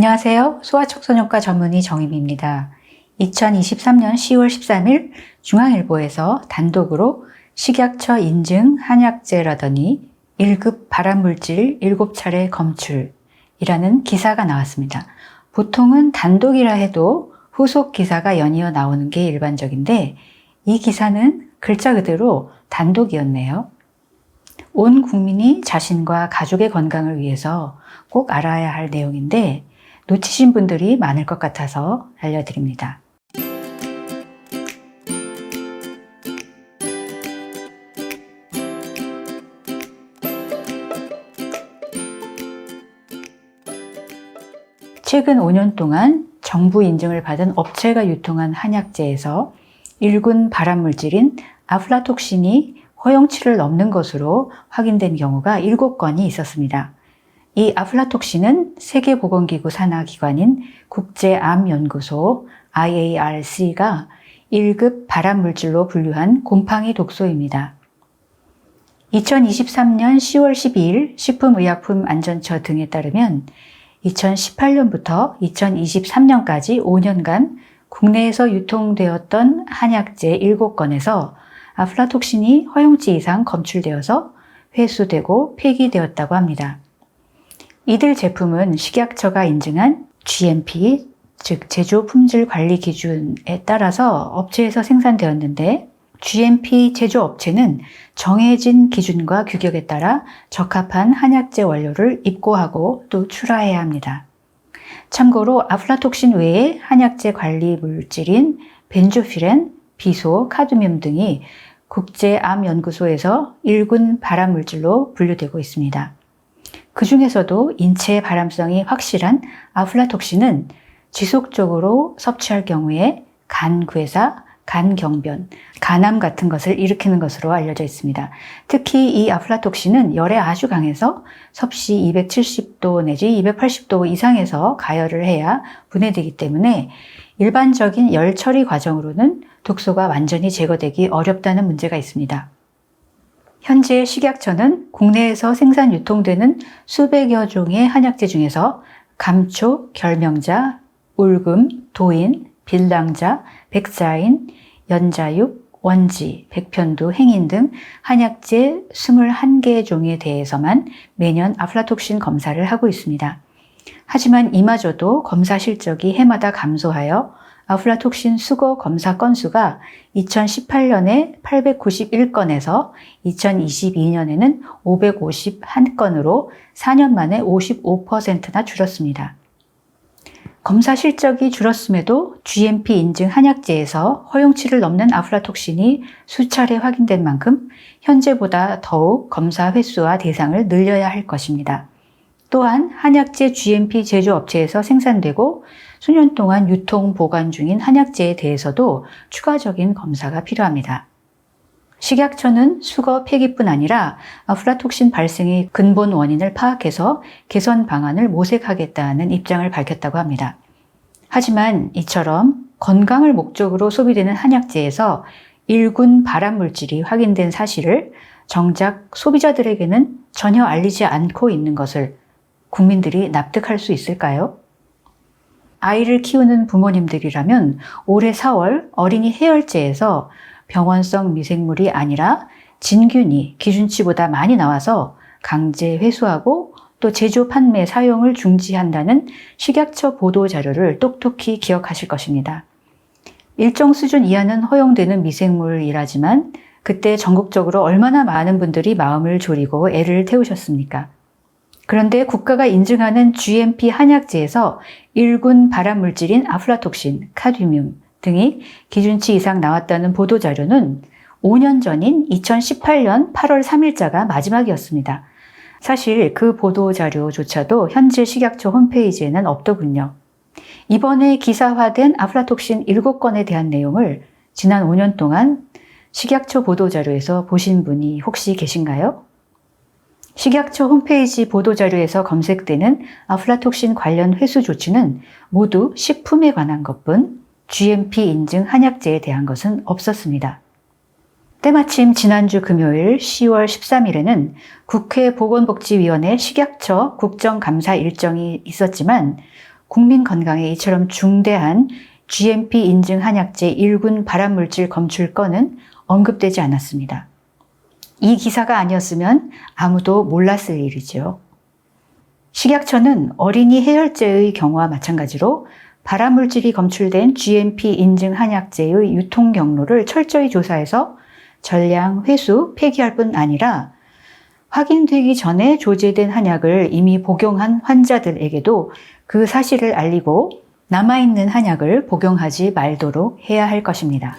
안녕하세요. 소아청소년과 전문의 정임입니다. 2023년 10월 13일 중앙일보에서 단독으로 식약처 인증 한약재라더니 1급 발암물질 7차례 검출이라는 기사가 나왔습니다. 보통은 단독이라 해도 후속 기사가 연이어 나오는 게 일반적인데 이 기사는 글자 그대로 단독이었네요. 온 국민이 자신과 가족의 건강을 위해서 꼭 알아야 할 내용인데 놓치신 분들이 많을 것 같아서 알려드립니다. 최근 5년 동안 정부 인증을 받은 업체가 유통한 한약재에서 1군 발암물질인 아플라톡신이 허용치를 넘는 것으로 확인된 경우가 7건이 있었습니다. 이 아플라톡신은 세계보건기구 산하기관인 국제암연구소 IARC가 1급 발암물질로 분류한 곰팡이 독소입니다. 2023년 10월 12일 식품의약품안전처 등에 따르면 2018년부터 2023년까지 5년간 국내에서 유통되었던 한약재 7건에서 아플라톡신이 허용치 이상 검출되어서 회수되고 폐기되었다고 합니다. 이들 제품은 식약처가 인증한 GMP, 즉 제조 품질 관리 기준에 따라서 업체에서 생산되었는데 GMP 제조업체는 정해진 기준과 규격에 따라 적합한 한약재 원료를 입고하고 또 출하해야 합니다. 참고로 아플라톡신 외에 한약재 관리 물질인 벤조필렌, 비소, 카드뮴 등이 국제암연구소에서 1군 발암물질로 분류되고 있습니다. 그 중에서도 인체 발암성이 확실한 아플라톡신은 지속적으로 섭취할 경우에 간괴사, 간경변, 간암 같은 것을 일으키는 것으로 알려져 있습니다. 특히 이 아플라톡신은 열에 아주 강해서 섭씨 270도 내지 280도 이상에서 가열을 해야 분해되기 때문에 일반적인 열 처리 과정으로는 독소가 완전히 제거되기 어렵다는 문제가 있습니다. 현재 식약처는 국내에서 생산 유통되는 수백여 종의 한약재 중에서 감초, 결명자, 울금, 도인, 빌랑자, 백자인, 연자육, 원지, 백편두, 행인 등 한약재 21개 종에 대해서만 매년 아플라톡신 검사를 하고 있습니다. 하지만 이마저도 검사 실적이 해마다 감소하여 아플라톡신 수거 검사 건수가 2018년에 891건에서 2022년에는 551건으로 4년 만에 55%나 줄었습니다. 검사 실적이 줄었음에도 GMP 인증 한약재에서 허용치를 넘는 아플라톡신이 수차례 확인된 만큼 현재보다 더욱 검사 횟수와 대상을 늘려야 할 것입니다. 또한 한약재 GMP 제조업체에서 생산되고 수년 동안 유통 보관 중인 한약재에 대해서도 추가적인 검사가 필요합니다. 식약처는 수거 폐기뿐 아니라 아플라톡신 발생의 근본 원인을 파악해서 개선 방안을 모색하겠다는 입장을 밝혔다고 합니다. 하지만 이처럼 건강을 목적으로 소비되는 한약재에서 1군 발암물질이 확인된 사실을 정작 소비자들에게는 전혀 알리지 않고 있는 것을 국민들이 납득할 수 있을까요? 아이를 키우는 부모님들이라면 올해 4월 어린이 해열제에서 병원성 미생물이 아니라 진균이 기준치보다 많이 나와서 강제 회수하고 또 제조 판매 사용을 중지한다는 식약처 보도 자료를 똑똑히 기억하실 것입니다. 일정 수준 이하는 허용되는 미생물이라지만 그때 전국적으로 얼마나 많은 분들이 마음을 졸이고 애를 태우셨습니까? 그런데 국가가 인증하는 GMP 한약재에서 1군 발암물질인 아플라톡신, 카드뮴 등이 기준치 이상 나왔다는 보도자료는 5년 전인 2018년 8월 3일자가 마지막이었습니다. 사실 그 보도자료조차도 현재 식약처 홈페이지에는 없더군요. 이번에 기사화된 아플라톡신 7건에 대한 내용을 지난 5년 동안 식약처 보도자료에서 보신 분이 혹시 계신가요? 식약처 홈페이지 보도자료에서 검색되는 아플라톡신 관련 회수 조치는 모두 식품에 관한 것뿐 GMP 인증 한약재에 대한 것은 없었습니다. 때마침 지난주 금요일 10월 13일에는 국회 보건복지위원회 식약처 국정감사 일정이 있었지만 국민 건강에 이처럼 중대한 GMP 인증 한약재 1군 발암물질 검출 건은 언급되지 않았습니다. 이 기사가 아니었으면 아무도 몰랐을 일이죠. 식약처는 어린이 해열제의 경우와 마찬가지로 발암물질이 검출된 GMP 인증 한약재의 유통 경로를 철저히 조사해서 전량 회수, 폐기할 뿐 아니라 확인되기 전에 조제된 한약을 이미 복용한 환자들에게도 그 사실을 알리고 남아있는 한약을 복용하지 말도록 해야 할 것입니다.